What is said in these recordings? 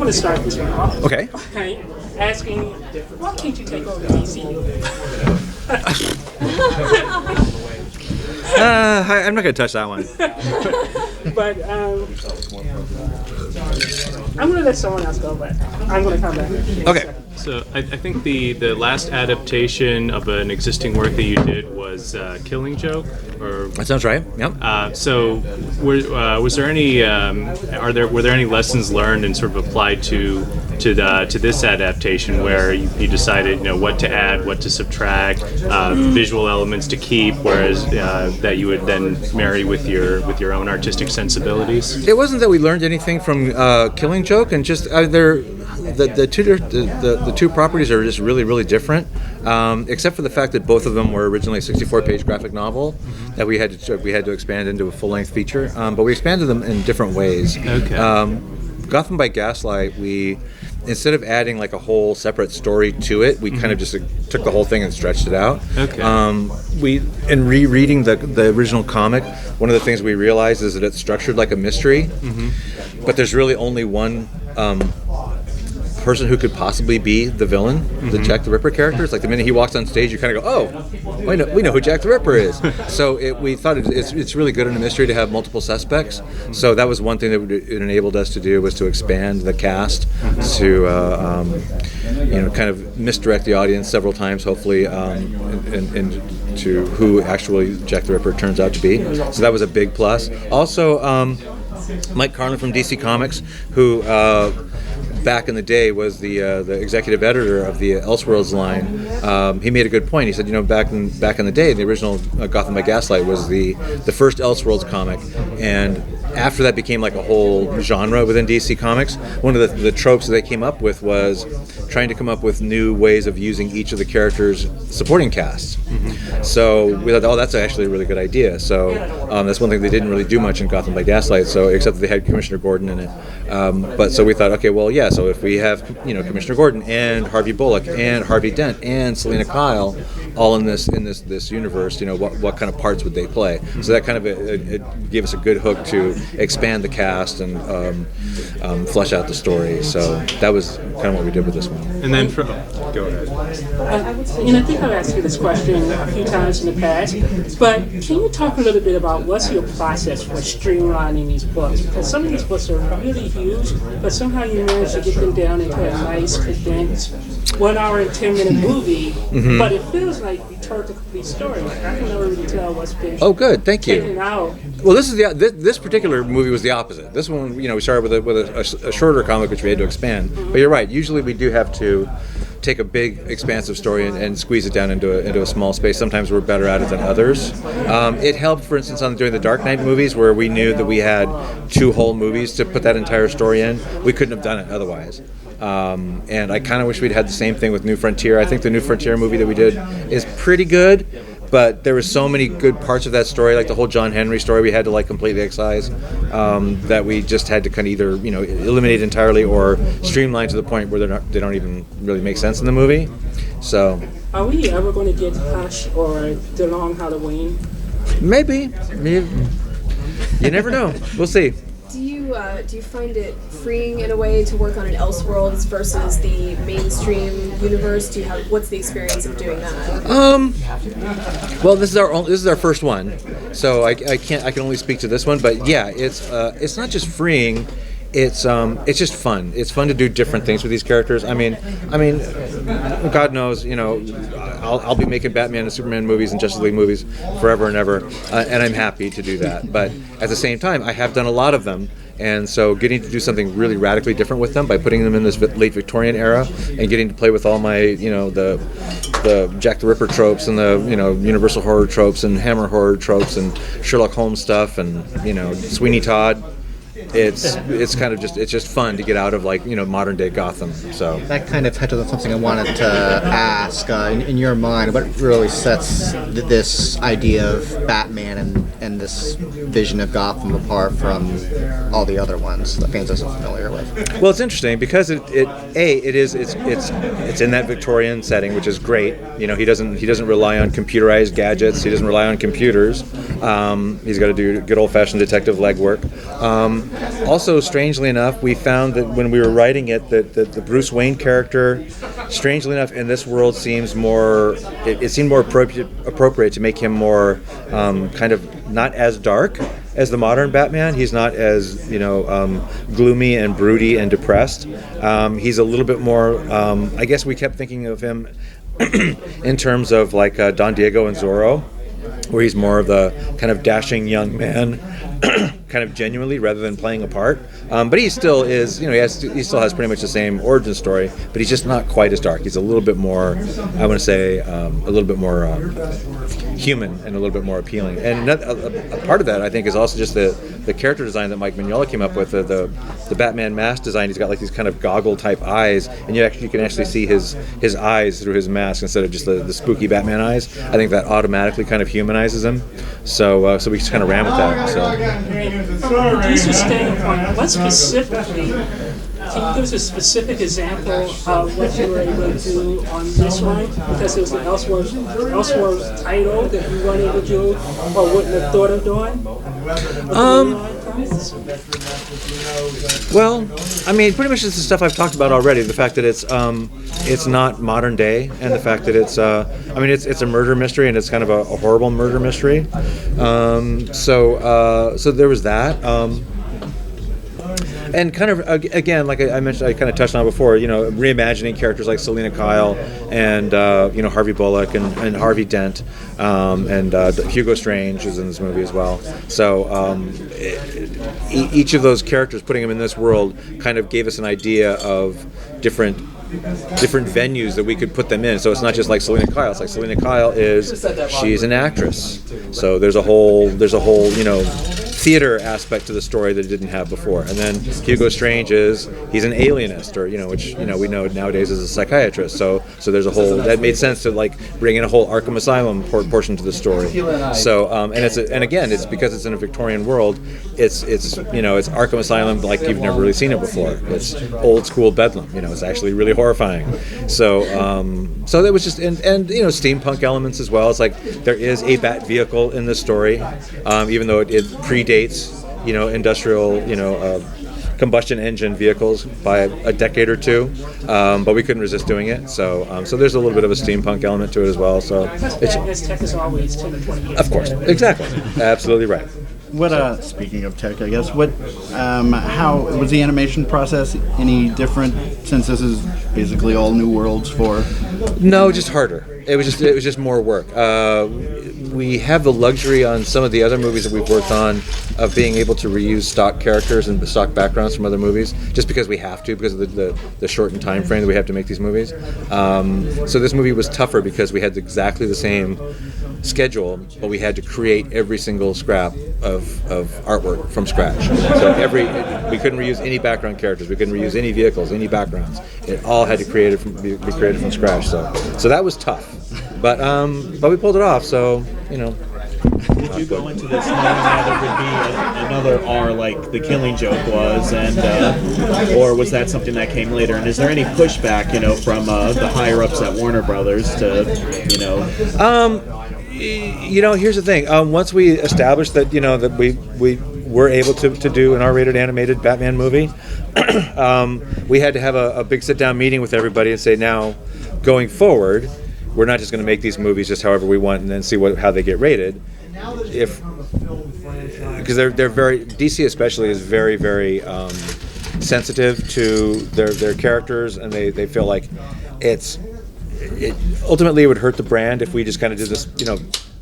to start this one off. Okay. Okay. Asking, why can't you take over DCEU? I'm not going to touch that one. But I'm going to let someone else go, but I'm going to come back. Okay. So I think the last adaptation of an existing work that you did was Killing Joke, or That sounds right. Yep. so was there any were there any lessons learned and sort of applied to this adaptation where you decided what to add, what to subtract, visual elements to keep, whereas that you would then marry with your own artistic sensibilities? It wasn't that we learned anything from Killing Joke, and just the two properties are just really, really different, except for the fact that both of them were originally a 64-page graphic novel that we had to expand into a full-length feature, but we expanded them in different ways. Okay. Gotham by Gaslight, we, instead of adding like a whole separate story to it, we kind of just took the whole thing and stretched it out. Okay. In rereading the original comic, one of the things we realized is that it's structured like a mystery, but there's really only one person who could possibly be the villain, the Jack the Ripper character. It's like the minute he walks on stage, you kind of go, oh, we know who Jack the Ripper is. So we thought it's really good in a mystery to have multiple suspects. So that was one thing that it enabled us to do, was to expand the cast to kind of misdirect the audience several times, hopefully, into who actually Jack the Ripper turns out to be. So that was a big plus. Also, Mike Carlin from DC Comics, who back in the day was the executive editor of the Elseworlds line. He made a good point. He said, back in the day, the original Gotham by Gaslight was the first Elseworlds comic, and after that became like a whole genre within DC Comics. One of the tropes that they came up with was trying to come up with new ways of using each of the characters' supporting casts. So we thought, that's actually a really good idea. So that's one thing they didn't really do much in Gotham by Gaslight, so except that they had Commissioner Gordon in it. But so we thought, okay, well, yeah. So if we have Commissioner Gordon and Harvey Bullock and Harvey Dent and Selena Kyle all in this universe, what kind of parts would they play? So that kind of it gave us a good hook to expand the cast and flesh out the story. So that was kind of what we did with this one. And then go ahead. I think I've asked you this question a few times in the past, but can you talk a little bit about what's your process for streamlining these books? Because some of these books are really huge, but somehow you manage to get them down into a nice, condensed 1 hour and 10-minute movie, but it feels like you told the complete story. Like, I can never really tell what's been good, thank you. taken out. Well, this particular movie was the opposite. This one, we started with a shorter comic, which we had to expand. But you're right. Usually, we do have to take a big, expansive story and squeeze it down into a small space. Sometimes we're better at it than others. It helped, for instance, on doing the Dark Knight movies, where we knew that we had 2 whole movies to put that entire story in. We couldn't have done it otherwise. And I kind of wish we'd had the same thing with New Frontier. I think the New Frontier movie that we did is pretty good, but there were so many good parts of that story, like the whole John Henry story, we had to completely excise, that we just had to kind of either eliminate entirely or streamline to the point where they don't even really make sense in the movie. So, are we ever going to get Hush or The Long Halloween? Maybe. You never know. We'll see. Do you find it freeing in a way to work on an Elseworlds versus the mainstream universe? What's the experience of doing that? Well, this is our first one, so I can only speak to this one. But yeah, it's not just freeing. It's just fun. It's fun to do different things with these characters. I mean, God knows, I'll be making Batman and Superman movies and Justice League movies forever and ever, and I'm happy to do that. But at the same time, I have done a lot of them, and so getting to do something really radically different with them by putting them in this late Victorian era and getting to play with all my, the Jack the Ripper tropes and the, Universal horror tropes and Hammer horror tropes and Sherlock Holmes stuff and, Sweeney Todd. It's kind of just fun to get out of modern day Gotham. So that kind of touches on something I wanted to ask. In your mind, what really sets this idea of Batman and this vision of Gotham apart from all the other ones that fans are so familiar with? Well, it's interesting because it's in that Victorian setting, which is great. He doesn't rely on computerized gadgets. He doesn't rely on computers. He's got to do good old-fashioned detective legwork. Also, strangely enough, we found that when we were writing it, that the Bruce Wayne character, strangely enough, in this world seems more. It seemed more appropriate to make him more kind of not as dark as the modern Batman. He's not as gloomy and broody and depressed. He's a little bit more. I guess we kept thinking of him in terms of like Don Diego and Zorro, where he's more of the kind of dashing young man, kind of genuinely rather than playing a part. But he still is, he still has pretty much the same origin story, but he's just not quite as dark. He's a little bit more, I want to say, a little bit more human and a little bit more appealing. And a part of that, I think, is also just the character design that Mike Mignola came up with. The Batman mask design. He's got like these kind of goggle type eyes, and you can actually see his eyes through his mask instead of just the spooky Batman eyes. I think that automatically kind of humanizes him. So we just kind of ran with that. So. From a producer standpoint, what specifically, can you give us a specific example of what you were able to do on this one? Because it was an Elseworlds title that you weren't able to do or wouldn't have thought of doing? Well, I mean, pretty much it's the stuff I've talked about already. The fact that it's not modern day, and the fact that it's a murder mystery, and it's kind of a horrible murder mystery. So there was that. And kind of, again, like I mentioned, I kind of touched on before, reimagining characters like Selena Kyle and, Harvey Bullock and Harvey Dent, and Hugo Strange is in this movie as well. So each of those characters, putting them in this world, kind of gave us an idea of different venues that we could put them in. So it's not just like Selena Kyle. It's like Selena Kyle she's an actress. So there's a whole theater aspect to the story that it didn't have before. And then Hugo Strange he's an alienist, or which we know nowadays is a psychiatrist. So there's a whole that made sense to like bring in a whole Arkham Asylum portion to the story. So and again it's because it's in a Victorian world. It's Arkham Asylum like you've never really seen it before. It's old school Bedlam. It's actually really horrifying. So that was just and steampunk elements as well. It's like there is a bat vehicle in this story, even though it predates industrial combustion engine vehicles by a decade or two, but we couldn't resist doing it. So there's a little bit of a steampunk element to it as well. So it's tech is always 10 to 20 years. Of course, exactly, absolutely right. What speaking of tech, I guess, how was the animation process any different since this is basically all new worlds for? No, just harder. It was just more work. We have the luxury on some of the other movies that we've worked on of being able to reuse stock characters and stock backgrounds from other movies, just because we have to, because of the shortened time frame that we have to make these movies. So this movie was tougher because we had exactly the same schedule, but we had to create every single scrap of artwork from scratch. So we couldn't reuse any background characters, we couldn't reuse any vehicles, any backgrounds. It all had to be created from scratch. So that was tough, but we pulled it off. So Did you go into this knowing that it would be another R like The Killing Joke was, and or was that something that came later? And is there any pushback, from the higher ups at Warner Brothers to, here's the thing. Once we established that, that we were able to do an R-rated animated Batman movie, we had to have a big sit-down meeting with everybody and say, now, going forward, we're not just going to make these movies just however we want and then see how they get rated. Because they're very, DC especially is very, very sensitive to their characters, and they feel like ultimately it would hurt the brand if we just kind of did this,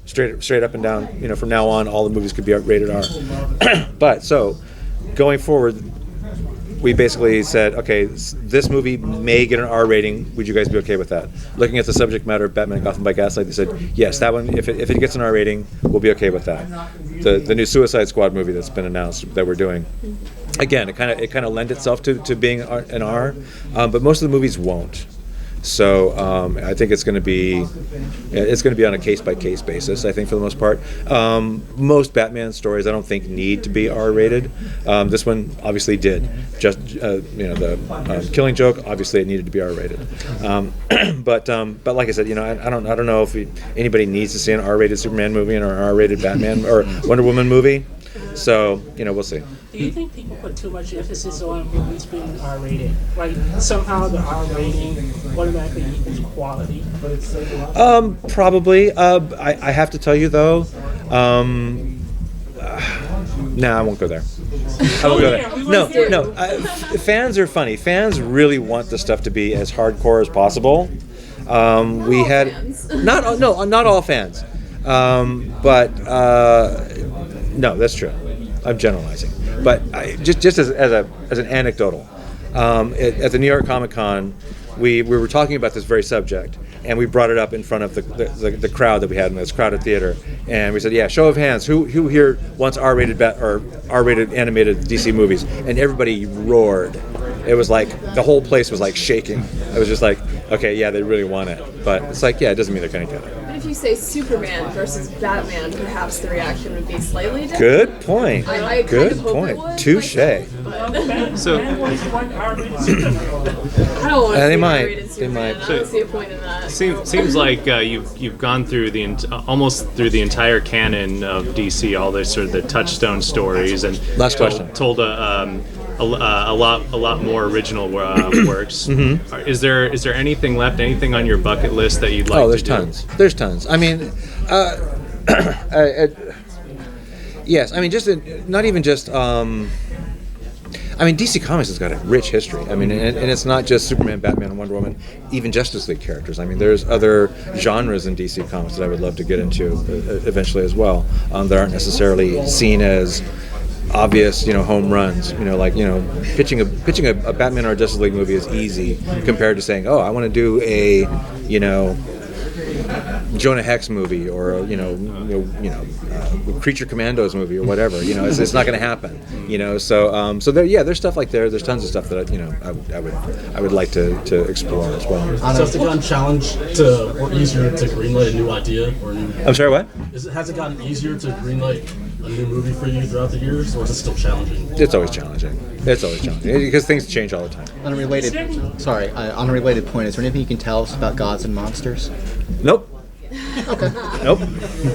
straight up and down, from now on all the movies could be rated R. But so going forward, we basically said, okay, this movie may get an R rating. Would you guys be okay with that? Looking at the subject matter of Batman Gotham by Gaslight, they said, yes, that one, if it gets an R rating, we'll be okay with that. The new Suicide Squad movie that's been announced that we're doing, again, it kind of lends itself to being an R, but most of the movies won't. So I think it's going to be on a case-by-case basis, I think, for the most part. Most Batman stories I don't think need to be R-rated. This one obviously did. Just the Killing Joke, obviously it needed to be R-rated. But like I said, I don't know if anybody needs to see an R-rated Superman movie or an R-rated Batman or Wonder Woman movie. So we'll see. Do you think people put too much emphasis on movies being R-rated? Like somehow the R rating automatically equals quality? Probably. I have to tell you though. I won't go there. I won't go there. No. Fans are funny. Fans really want the stuff to be as hardcore as possible. We had fans. not all fans, but no, that's true. I'm generalizing, but just as an anecdotal, at the New York Comic Con, we were talking about this very subject, and we brought it up in front of the crowd that we had in this crowded theater, and we said, yeah, show of hands, who here wants R-rated or R-rated animated DC movies? And everybody roared. It was like the whole place was like shaking. It was just like, okay, yeah, they really want it, but it's like, yeah, it doesn't mean they're going to get it. But if you say Superman versus Batman, perhaps the reaction would be slightly different. Good point. I Good kind of hope point. it would, Touche. So I don't want to they see might. R-rated They Superman. might. I don't see a point in that. seems like you've gone through almost through the entire canon of DC, all the sort of the touchstone stories, and Last question. told a lot more original works. Mm-hmm. Is there anything left? Anything on your bucket list that you'd like Oh, there's to do? tons. There's tons. I mean, yes. I mean, not even just. I mean, DC Comics has got a rich history. I mean, and it's not just Superman, Batman, and Wonder Woman, even Justice League characters. I mean, there's other genres in DC Comics that I would love to get into eventually as well, that aren't necessarily seen as obvious, home runs. Pitching a Batman or a Justice League movie is easy compared to saying, oh, I want to do a, Jonah Hex movie or a Creature Commandos movie or whatever. It's not going to happen. So there's stuff like there's tons of stuff that I would like to explore as well. Has it gotten challenged or easier to greenlight a new idea or I'm sorry, what? Has it gotten easier to greenlight a new movie for you throughout the years, or is it still challenging? It's always challenging. Because things change all the time. On a related point, is there anything you can tell us about Gods and Monsters? Nope. Nope.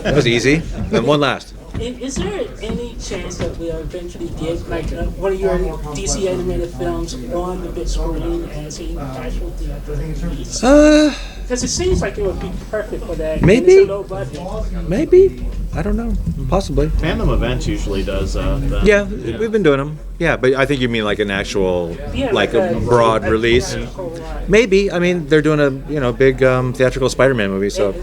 That was easy. And one last. Is there any chance that we'll eventually get like one of your DC animated films on the big screen as an actual theatrical release? Because it seems like it would be perfect for that. Maybe. And it's a low budget. Maybe. I don't know. Possibly. Fandom Events usually does that. Yeah, we've been doing them. Yeah, but I think you mean like an actual, like a broad release. Maybe. I mean, they're doing a big theatrical Spider-Man movie, so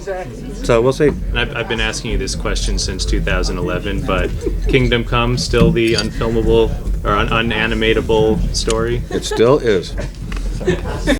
we'll see. And I've been asking you this question since 2011, but Kingdom Come still the unfilmable or unanimatable story? It still is.